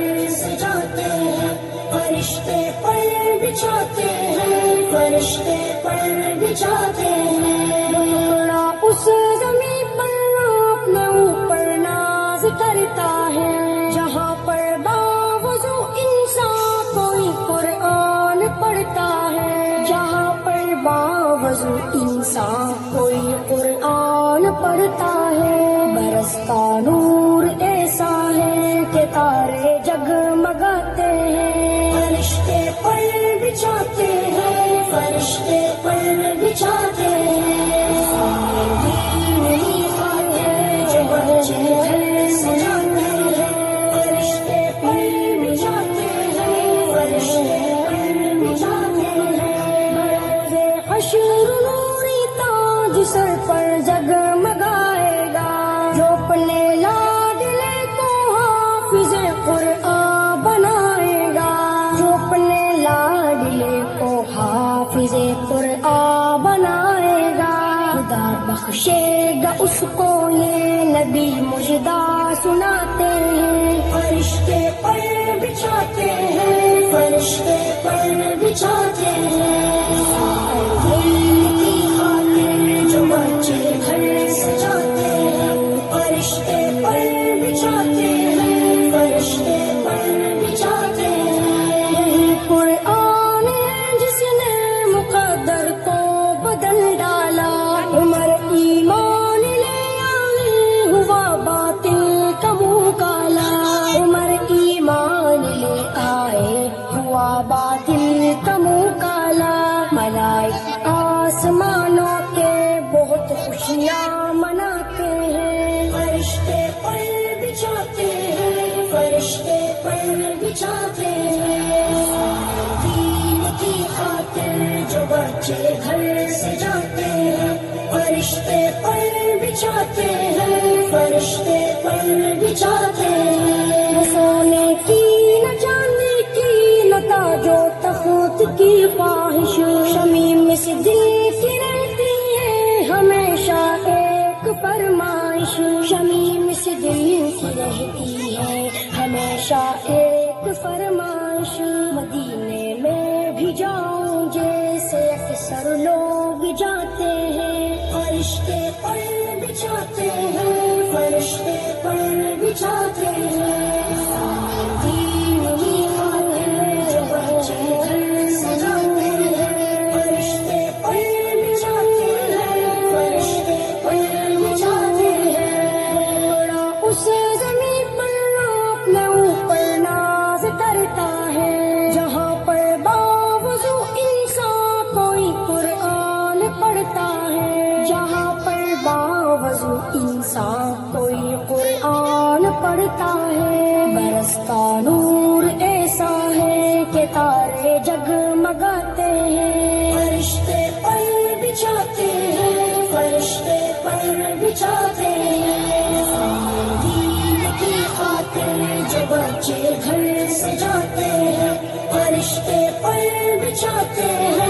گھر سجاتے ہیں، فرشتے پر بچھاتے ہیں، فرشتے پر بچھاتے ہیں، ٹکڑا اس زمین پر اپنے اوپر ناز کرتا ہے، جہاں پر باوضو انسان کوئی قرآن پڑھتا ہے، جہاں پر باوضو انسان کوئی قرآن پڑھتا ہے، برستا نور ایسا ہے کہ تارے جگمگاتے ہیں، فرشتے پر بچھاتے ہیں، فرشتے پر بچھاتے ہیں، جو بچے گھر سجاتے ہیں، فرشتے پر بچھاتے ہیں، فرشتے پر بچھاتے ہیں، بروز حشر نوری تاج سر پر جگمگائے گا، جو اپنے لاڈلے کو حافظ قرآن بنائے گا، جو اپنے لاڈلے کو حافظ قرآن بنائے گا، خدا بخشے گا اس کو یہ نبی مجدہ سناتے ہیں، فرشتے پر بچھاتے ہیں، فرشتے پر بچھاتے ہیں، دل کی خاطر جو بچے گھر سجاتے ہیں، فرشتے پر بچھاتے ہیں، فرشتے پر بچھاتے ہیں، یہی قرآن ہے جس نے مقدر کو بدل ڈالا، عمر ایمان لے آئے ہوا باطل کا منہ کالا، عمر ایمان لے آئے ہوا باطل کا منہ کالا، ملائک آسمانوں کے بہت خوشیاں مناتے ہیں، فرشتے پر بچھاتے ہیں، فرشتے پر بچھاتے ہیں، دین کی خاطر جو بچے گھر سجاتے ہیں، فرشتے پر بچھاتے ہیں، فرشتے پر بچھاتے ہیں، نہ سونے کی نہ چاندی کی نہ تاج و تخت کی خواہش، شمیم سے دل کی رہتی ہے ہمیشہ ایک فرمائش، شمیم سے دل کی رہتی ہے ہمیشہ ایک فرمائش، مدینے میں بھی جاؤں جیسے اکثر لوگ جاتے ہیں، فرشتے پر بچھاتے ہیں، فرشتے پر بچھاتے ہیں، دین کی خاطر جو بچے گھر سجاتے ہیں، فرشتے پر بچھاتے ہیں، فرشتے پر بچھاتے ہیں، ٹکڑا اس زمین پر اپنے اوپر ناز کرتا ہے، جہاں پر باوضو انسان کوئی قرآن پڑھتا ہے، جہاں پر باوضو انسان کوئی قرآن پڑھتا ہے، برستا نور ایسا ہے کہ تارے جگمگاتے ہیں، فرشتے پر بچھاتے ہیں، فرشتے پر بچھاتے ہیں، دین کی خاطر جو بچے گھر سجاتے ہیں، فرشتے پر بچھاتے ہیں،